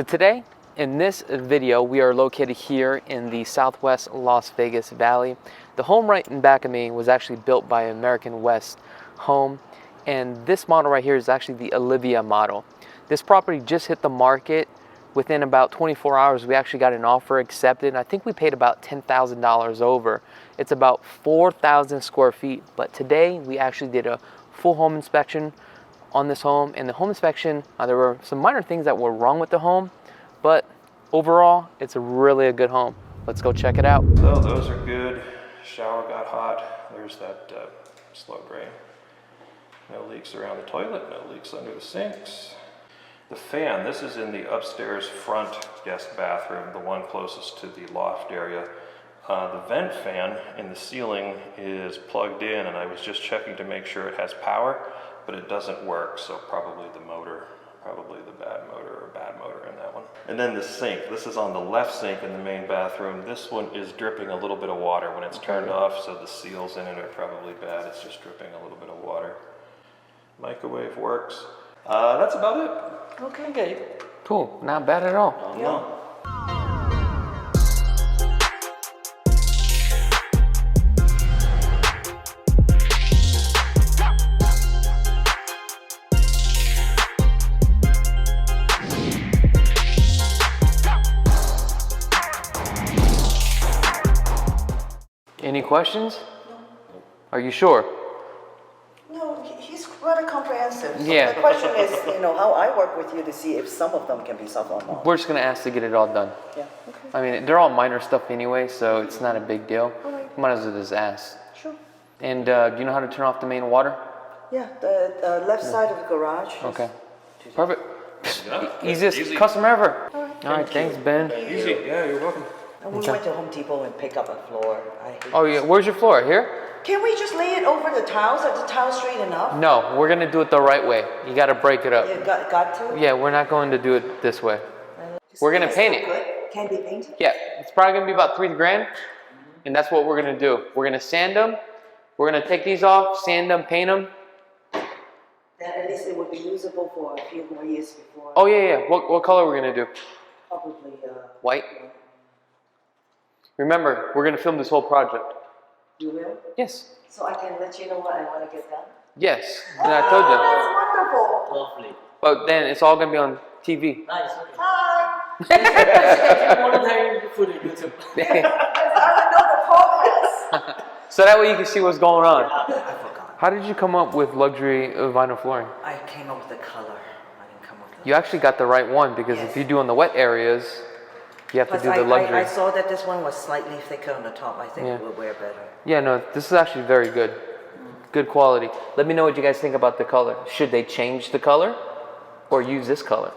So today, in this video, we are located here in the Southwest Las Vegas Valley. The home right in back of me was actually built by American West Home, and this model right here is actually the Olivia model. This property just hit the market. Within about 24 hours, we actually got an offer accepted. I think we paid about $10,000 over. It's about 4,000 square feet, but today we actually did a full home inspection on this home. And the home inspection, there were some minor things that were wrong with the home, but overall, it's really a good home. Let's go check it out. So those are good. Shower got hot. There's that slow drain. No leaks around the toilet, no leaks under the sinks. The fan, this is in the upstairs front guest bathroom, the one closest to the loft area. The vent fan in the ceiling is plugged in, and I was just checking to make sure it has power, but it doesn't work, so probably the motor, probably the bad motor in that one. And then the sink, this is on the left sink in the main bathroom. This one is dripping a little bit of water when it's turned off, so the seals in it are probably bad. It's just dripping a little bit of water. Microwave works. That's about it. Okay. Cool, not bad at all. No. Any questions? No. Are you sure? No, he's rather comprehensive. So Yeah. the question is, how I work with you to see if some of them can be solved or not. We're just gonna ask to get it all done. Yeah, okay. I mean, they're all minor stuff anyway, so it's not a big deal. All right. Might as well just ask. Sure. And do you know how to turn off the main water? Yeah, the left side of the garage. Okay. Perfect. Easiest customer ever. All right, thanks, Ben. Easy. Yeah, you're welcome. And we went to Home Depot and picked up a floor. Oh yeah, where's your floor? Here? Can we just lay it over the tiles? Are the tiles straight enough? No, we're gonna do it the right way. You gotta break it up. You got to? Yeah, we're not going to do it this way. We're gonna paint it. Good. Can be painted? Yeah, it's probably gonna be about $3 grand, and that's what we're gonna do. We're gonna sand them. We're gonna take these off, sand them, paint them. Then at least it would be usable for a few more years before. Oh yeah. What color are we gonna do? Probably White. Remember, we're gonna film this whole project. You will? Yes. So I can let you know what I want to get done? Yes. And I told you. That's wonderful. Lovely. But then it's all gonna be on TV. Nice. Okay. Hi. Monitoring for the YouTube. I know the progress. So that way you can see what's going on. I forgot. How did you come up with luxury vinyl flooring? I came up with the color. I didn't come up with You actually got the right one, because if you do on the wet areas, you have to do the luxury. I saw that this one was slightly thicker on the top. I think it will wear better. Yeah, no, this is actually very good. Good quality. Let me know what you guys think about the color. Should they change the color or use this color?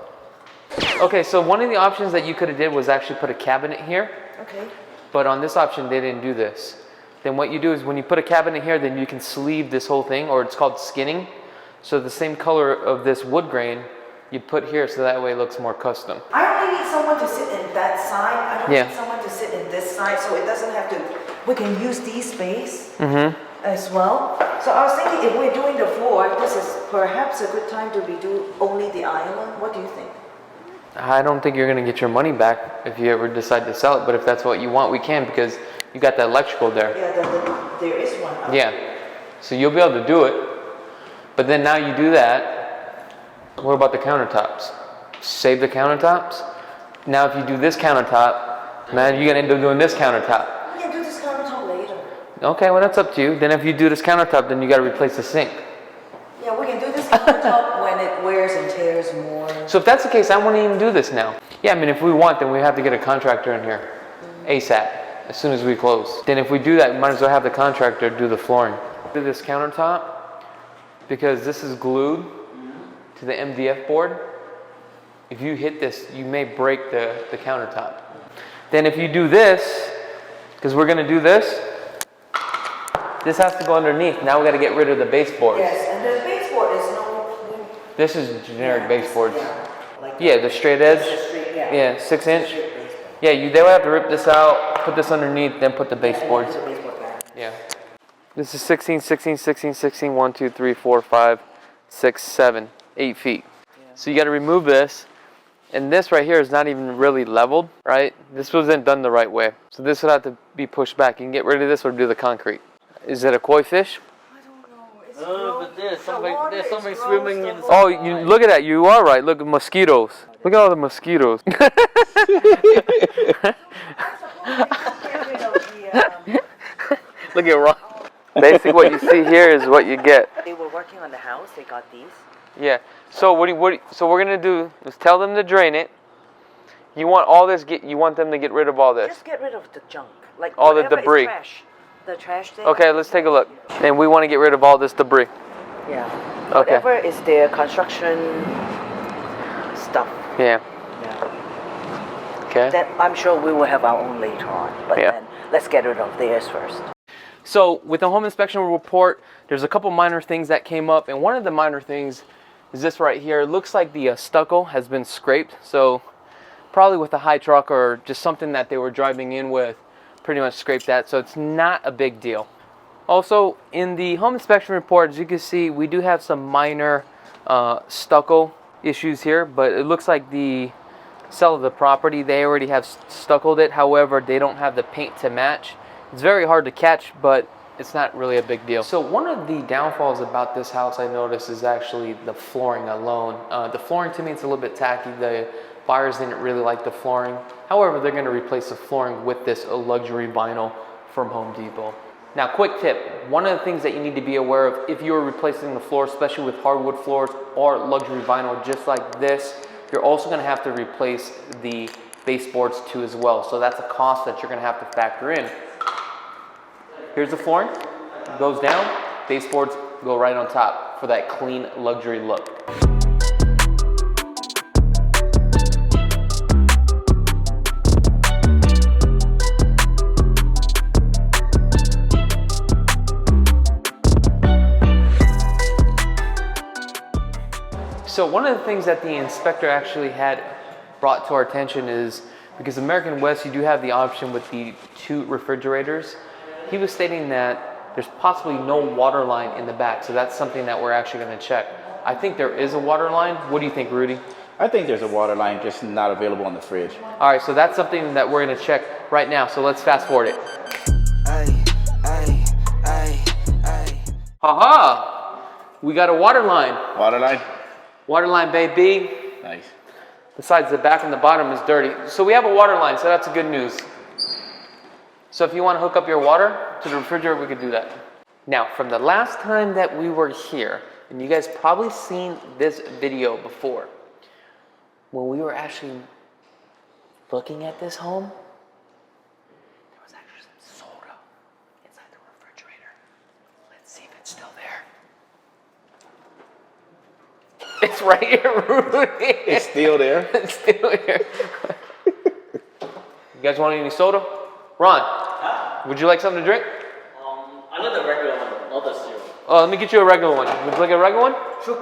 Okay, so one of the options that you could have did was actually put a cabinet here. Okay. But on this option, they didn't do this. Then what you do is when you put a cabinet here, then you can sleeve this whole thing, or it's called skinning. So the same color of this wood grain, you put here, so that way it looks more custom. I only need someone to sit in that side. I don't need someone to sit in this side, so it doesn't have to. We can use these space as well. So I was thinking, if we're doing the floor, this is perhaps a good time to redo only the island. What do you think? I don't think you're gonna get your money back if you ever decide to sell it, but if that's what you want, we can, because you got the electrical there. Yeah, there is one. Yeah, so you'll be able to do it. But then now you do that, what about the countertops? Save the countertops. Now if you do this countertop, now you're gonna end up doing this countertop. We can do this countertop later. Okay, well that's up to you. Then if you do this countertop, then you gotta replace the sink. Yeah, we can do this countertop when it wears and tears more. So if that's the case, I won't even do this now. Yeah, I mean, if we want, then we have to get a contractor in here ASAP, as soon as we close. Then if we do that, we might as well have the contractor do the flooring. Do this countertop, because this is glued to the MDF board. If you hit this, you may break the countertop. Then if you do this, because we're gonna do this has to go underneath. Now we gotta get rid of the baseboards. Yes, and the baseboard is no. This is generic baseboards. Like Yeah, the straight edge. straight, Yeah, 6 inch. Yeah, they would have to rip this out, put this underneath, then put the baseboards. Yeah. This is 16, 16, 16, 16, 1, 2, 3, 4, 5, 6, 7, 8 feet. So you got to remove this, And this right here is not even really leveled, right? This wasn't done the right way. So this would have to be pushed back. You can get rid of this or do the concrete. Is it a koi fish? I don't know. It's But there's water somebody is swimming gross, in. the Oh, you look at that. You are right. Look at mosquitoes. Look at all the mosquitoes. I'm supposed to get rid of the, Look at Ron. Basically, what you see here is what you get. They were working on the house. They got these. Yeah. So so we're gonna do is tell them to drain it. You want all this. You want them to get rid of all this. Just get rid of the junk, like All the whatever is debris. trash. The trash thing. Okay, let's take a look. And we want to get rid of all this debris. Yeah. Okay. Whatever is their construction stuff. Yeah. Yeah. Okay. Then I'm sure we will have our own later on. But Yeah. then let's get rid of theirs first. So with the home inspection report, there's a couple minor things that came up, and one of the minor things is this right here. It looks like the stucco has been scraped, so probably with a high truck or just something that they were driving in with, pretty much scraped that, so it's not a big deal. Also, in the home inspection report, as you can see, we do have some minor stucco issues here, but it looks like the seller of the property, they already have stuccoed it. However, they don't have the paint to match. It's very hard to catch, but it's not really a big deal. So one of the downfalls about this house I noticed is actually the flooring alone. The flooring, to me, it's a little bit tacky. The buyers didn't really like the flooring. However, they're going to replace the flooring with this luxury vinyl from Home Depot. Now, quick tip. One of the things that you need to be aware of if you're replacing the floor, especially with hardwood floors or luxury vinyl just like this, you're also going to have to replace the baseboards too as well. So that's a cost that you're going to have to factor in. Here's the flooring, it goes down, baseboards go right on top for that clean luxury look. So one of the things that the inspector actually had brought to our attention is, because American West, you do have the option with the 2 refrigerators. He was stating that there's possibly no water line in the back, so that's something that we're actually going to check. I think there is a water line. What do you think, Rudy? I think there's a water line, just not available on the fridge. All right, so that's something that we're going to check right now. So let's fast forward it. Haha! We got a water line. Water line? Water line, baby. Nice. Besides, the back and the bottom is dirty. So we have a water line, so that's good news. So if you want to hook up your water to the refrigerator, we could do that. Now, from the last time that we were here, and you guys probably seen this video before, when we were actually looking at this home, there was actually some soda inside the refrigerator. Let's see if it's still there. It's right here, Rudy. It's still there? It's still here. You guys want any soda? Ron, would you like something to drink? I know the regular one, not the zero. Oh, let me get you a regular one. Would you like a regular one? Sure.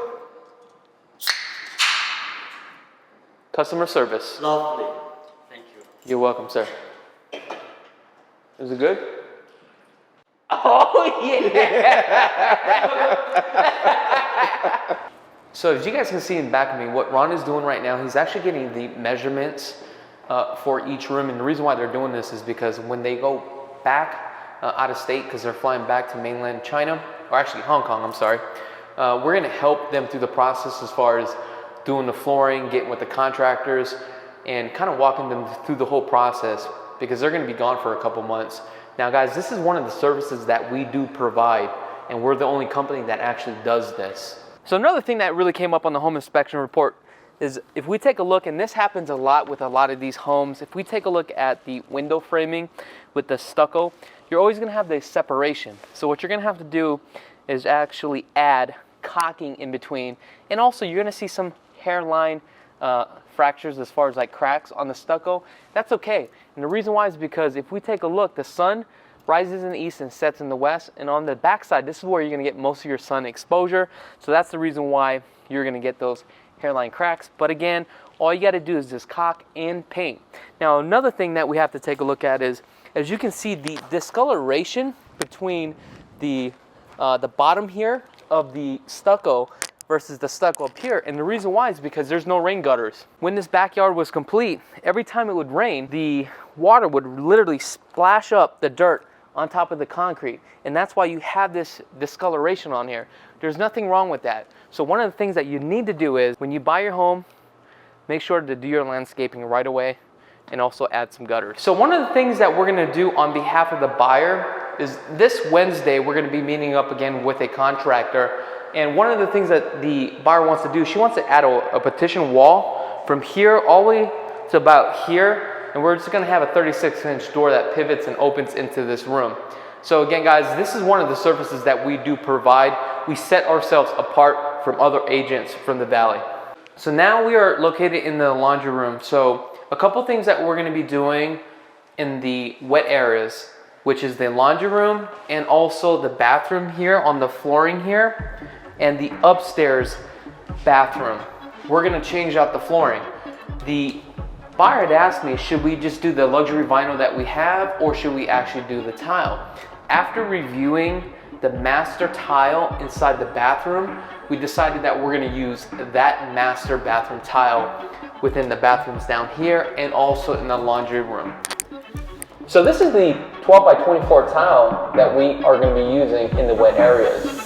Customer service. Lovely. Thank you. You're welcome, sir. Is it good? Oh, yeah! So as you guys can see in back of me, what Ron is doing right now, he's actually getting the measurements for each room. And the reason why they're doing this is because when they go back out of state, because they're flying back to mainland China, or actually Hong Kong, I'm sorry, we're going to help them through the process as far as doing the flooring, getting with the contractors, and kind of walking them through the whole process, because they're going to be gone for a couple months. Now guys, this is one of the services that we do provide, and we're the only company that actually does this. So another thing that really came up on the home inspection report is, if we take a look, and this happens a lot with a lot of these homes, if we take a look at the window framing with the stucco, you're always going to have this separation. So what you're going to have to do is actually add caulking in between, and also you're going to see some hairline fractures as far as like cracks on the stucco. That's okay, and the reason why is because if we take a look, the sun rises in the east and sets in the west, and on the back side, this is where you're going to get most of your sun exposure. So that's the reason why you're going to get those hairline cracks. But again, all you got to do is just caulk and paint. Now another thing that we have to take a look at is, as you can see, the discoloration between the bottom here of the stucco versus the stucco up here. And the reason why is because there's no rain gutters. When this backyard was complete, every time it would rain, the water would literally splash up the dirt on top of the concrete. And that's why you have this discoloration on here. There's nothing wrong with that. So one of the things that you need to do is when you buy your home, make sure to do your landscaping right away and also add some gutters. So one of the things that we're gonna do on behalf of the buyer is this Wednesday, we're gonna be meeting up again with a contractor. And one of the things that the buyer wants to do, she wants to add a partition wall from here all the way to about here. And we're just gonna have a 36-inch door that pivots and opens into this room. So again, guys, this is one of the services that we do provide. We set ourselves apart from other agents from the Valley. So now we are located in the laundry room. So a couple things that we're gonna be doing in the wet areas, which is the laundry room and also the bathroom here on the flooring here and the upstairs bathroom. We're gonna change out the flooring. The buyer had asked me, should we just do the luxury vinyl that we have or should we actually do the tile? After reviewing the master tile inside the bathroom, we decided that we're gonna use that master bathroom tile within the bathrooms down here and also in the laundry room. So this is the 12 by 24 tile that we are gonna be using in the wet areas.